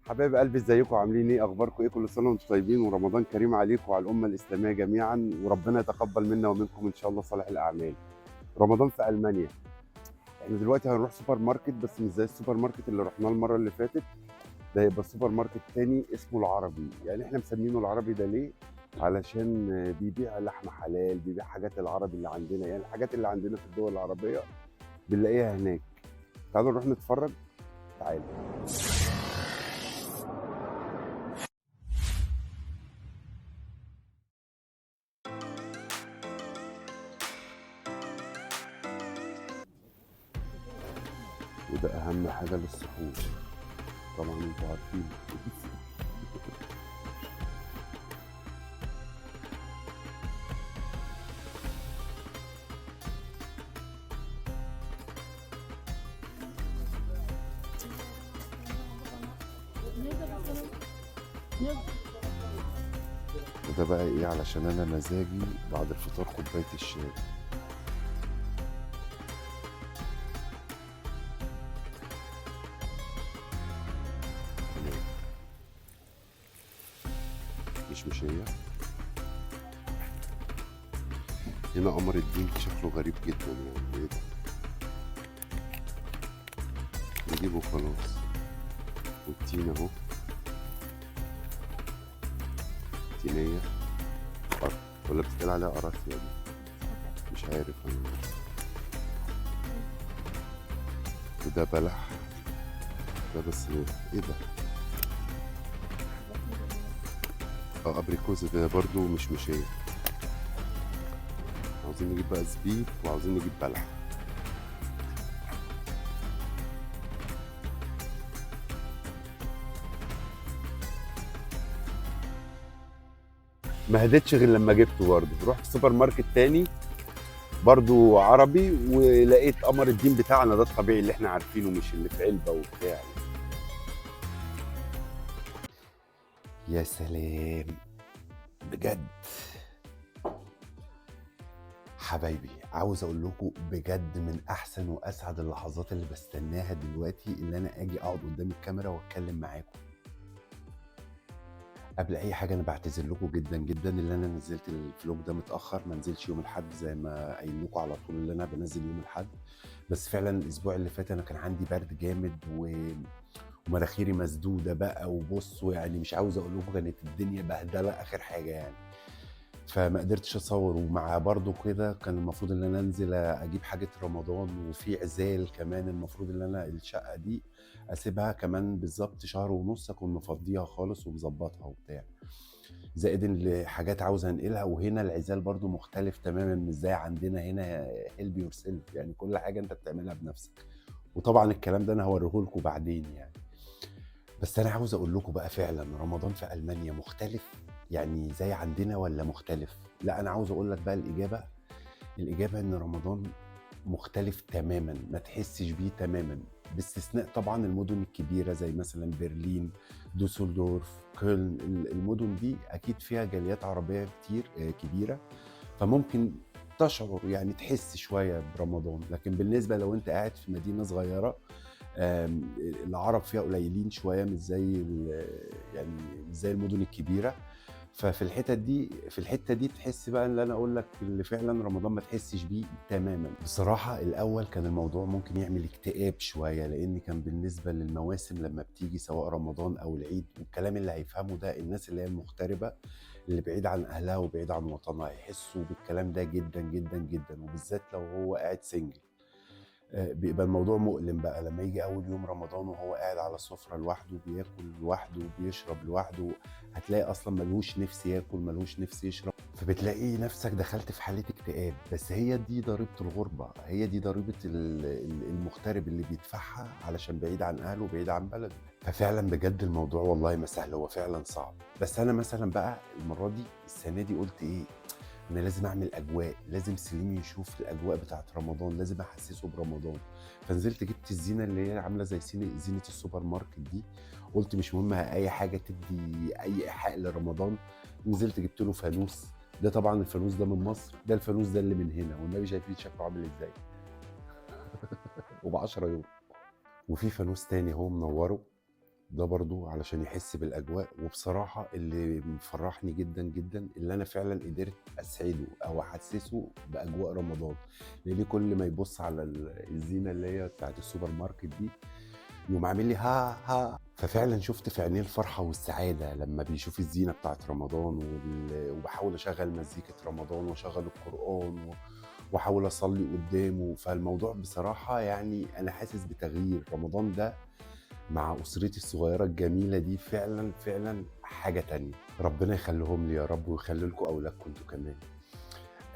حبايب قلبي، ازيكم؟ عاملين ايه؟ اخباركم ايه؟ كل سنه وانتم طيبين، ورمضان كريم عليكم وعلى الامه الاسلاميه جميعا، وربنا يتقبل منا ومنكم ان شاء الله صالح الاعمال. رمضان في المانيا. احنا دلوقتي هنروح سوبر ماركت، بس مش زي السوبر ماركت اللي رحناه المره اللي فاتت. ده هيبقى سوبر ماركت تاني اسمه العربي. يعني احنا مسمينه العربي ده ليه؟ علشان بيبيع لحمه حلال، بيبيع حاجات العربي اللي عندنا، يعني الحاجات اللي عندنا في الدول العربيه بنلاقيها هناك. تعالوا نروح نتفرج. تعالوا. وده اهم حاجه للسحور، طبعا انتوا عارفين. وده بقى ايه؟ علشان انا مزاجي بعد الفطار كوبايه الشاي. تمام. مش هي. هنا قمر الدين شكله غريب جدا، يعني ايه ده؟ نجيبه خلاص. والتين اهو. تينية. قر ولا بتتقال عليها قراصية دي؟ مش عارف انا. وده بلح. ده بس ايه ده؟ اه ابريكوزا ده برضو مش هي. عاوزين نجيب بقى زبيب وعاوزين نجيب بلح. ما هديتش غير لما جبته. برضه رحت سوبر ماركت تاني برضو عربي، ولقيت قمر الدين بتاعنا ده الطبيعي اللي احنا عارفينه، مش اللي في علبة وبتاع. يا سلام، بجد حبايبي، عاوز اقول لكم بجد من احسن واسعد اللحظات اللي بستناها دلوقتي اللي انا اجي اقعد قدام الكاميرا واتكلم معاكم. قبل اي حاجه انا بعتذر لكم جدا جدا اللي انا نزلت الفلوج ده متاخر، ما نزلش يوم الاحد زي ما قايل لكم على طول اللي انا بنزل يوم الاحد. بس فعلا الاسبوع اللي فات انا كان عندي برد جامد ومناخيري مسدوده بقى، وبصوا يعني مش عاوز اقول لكم كانت الدنيا بهدله اخر حاجه يعني. فما قدرتش اصور، ومع برضو كده كان المفروض ان انا انزل اجيب حاجه رمضان، وفي عزال كمان المفروض ان انا الشقه دي اسيبها كمان بالظبط شهر ونص، اكون مفضيها خالص ومظبطها وبتاع، زائد ان حاجات عاوز انقلها. وهنا العزال برضو مختلف تماما، مش زي عندنا هنا هيلب يور سيلف، يعني كل حاجه انت بتعملها بنفسك. وطبعا الكلام ده انا هوريه لكم بعدين يعني. بس انا عاوز اقول لكم بقى فعلا رمضان في المانيا مختلف، يعني زي عندنا ولا مختلف؟ لا انا عاوز اقول لك بقى الاجابه ان رمضان مختلف تماما، ما تحسش بيه تماما، باستثناء طبعا المدن الكبيره زي مثلا برلين، دوسلدورف، كولن. المدن دي اكيد فيها جاليات عربيه كتير كبيره، فممكن تشعر يعني تحس شويه برمضان. لكن بالنسبه لو انت قاعد في مدينه صغيره، العرب فيها قليلين شويه، يعني مش زي المدن الكبيره. ففي الحته دي تحس بقى اللي انا اقول لك اللي فعلا رمضان ما تحسش بيه تماما. بصراحه الاول كان الموضوع ممكن يعمل اكتئاب شويه، لان كان بالنسبه للمواسم لما بتيجي سواء رمضان او العيد، والكلام اللي هيفهمه ده الناس اللي هي المغتربه اللي بعيد عن اهلها وبعيد عن وطنها، يحسوا بالكلام ده جدا جدا جدا، وبالذات لو هو قاعد سنجل. بيبقى الموضوع مؤلم بقى لما يجي اول يوم رمضان وهو قاعد على السفره لوحده، بياكل لوحده وبيشرب لوحده. هتلاقي اصلا ملوش نفس ياكل، ملوش نفس يشرب، فبتلاقي نفسك دخلت في حاله اكتئاب. بس هي دي ضريبه الغربه، هي دي ضريبه المغترب اللي بيدفعها علشان بعيد عن اهله وبعيد عن بلده. ففعلا بجد الموضوع والله ما سهل، هو فعلا صعب. بس انا مثلا بقى المره دي السنه دي قلت ايه؟ انا لازم اعمل اجواء، لازم سليم يشوف الاجواء بتاعت رمضان، لازم احسسه برمضان. فنزلت جبت الزينه اللي هي عامله زي زينه السوبر ماركت دي. قلت مش مهم اي حاجه تدي اي ايحاء لرمضان. نزلت جبت له فانوس. ده طبعا الفانوس ده من مصر، ده الفانوس ده اللي من هنا، والنبي شايفين شكله عامل ازاي. وب 10 يورو. وفي فانوس تاني هو منوره، ده برضه علشان يحس بالأجواء، وبصراحة اللي مفرّحني جدًا، جدًا، اللي أنا فعلًا قدرت أسعده أو أحسّسه بأجواء رمضان، لإن كل ما يبُص على الزينة اللي هي بتاعة السوبر ماركت دي، يقوم عامل لي ها، ها، ففعلًا شُفت في عينيه الفرحة والسعادة لمّا بيشوف الزينة بتاعة رمضان وباحاول أشغّل مزيكة رمضان وأشغّل القرآن واحاول اصلي قدامه. فالموضوع بصراحة يعني انا حاسس بتغيير رمضان ده مع اسرتي الصغيرة الجميلة دي، فعلا فعلا حاجة تانية. ربنا يخليهم لي يا رب ويخلي لكم اولادكم انتوا كمان.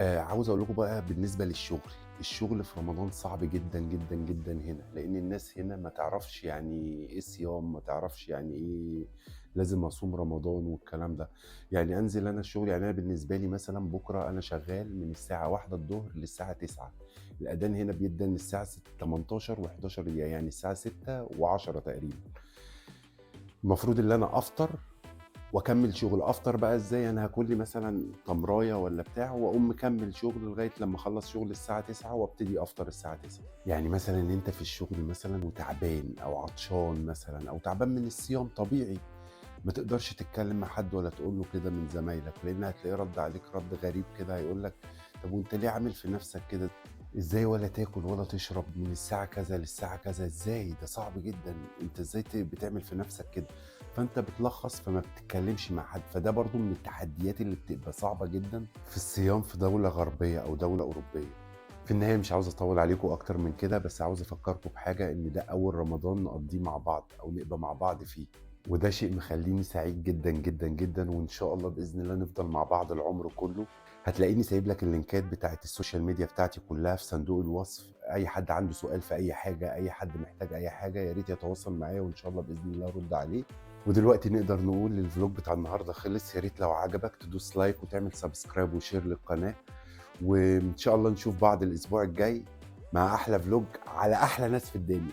عاوز اقول لكم بقى بالنسبة للشغل، الشغل في رمضان صعب جدا جدا جدا هنا، لان الناس هنا ما تعرفش يعني ايه صيام، ما تعرفش يعني ايه لازم اصوم رمضان والكلام ده. يعني انزل انا الشغل، يعني انا بالنسبه لي مثلا بكره انا شغال من الساعه 1 الظهر للساعه 9. الاذان هنا بيدن الساعه 18 و11، يعني الساعه 6 و10 تقريبا. المفروض ان انا افطر واكمل شغل. افطر بقى ازاي؟ انا هاكل لي مثلا تمرايه ولا بتاع واقوم مكمل شغل لغايه لما اخلص شغل الساعه 9 وابتدي افطر الساعه 9. يعني مثلا ان انت في الشغل مثلا وتعبان او عطشان مثلا او تعبان من الصيام، طبيعي ما تقدرش تتكلم مع حد ولا تقول له كده من زمايلك، لان هتلاقيه رد عليك رد غريب كده، هيقول لك طب وانت ليه عامل في نفسك كده؟ ازاي ولا تاكل ولا تشرب من الساعة كذا للساعة كذا؟ ازاي؟ ده صعب جدا، انت ازاي بتعمل في نفسك كده؟ فانت بتلخص فما بتتكلمش مع حد. فده برضو من التحديات اللي بتبقى صعبة جدا في الصيام في دولة غربية او دولة اوروبية. في النهاية مش عاوز اطول عليكم اكتر من كده، بس عاوز افكركم بحاجة، ان ده اول رمضان نقضيه مع بعض او نبقى مع بعض فيه، وده شيء مخليني سعيد جدا جدا جدا، وان شاء الله باذن الله نفضل مع بعض العمر كله. هتلاقيني سايب لك اللينكات بتاعت السوشيال ميديا بتاعتي كلها في صندوق الوصف. اي حد عنده سؤال في اي حاجه، اي حد محتاج اي حاجه، يا ريت يتواصل معايا وان شاء الله باذن الله ارد عليه. ودلوقتي نقدر نقول الفلوج بتاع النهارده خلص. يا ريت لو عجبك تدوس لايك وتعمل سبسكرايب وشير للقناه، وان شاء الله نشوف بعض الاسبوع الجاي مع احلى فلوج على احلى ناس في الدنيا.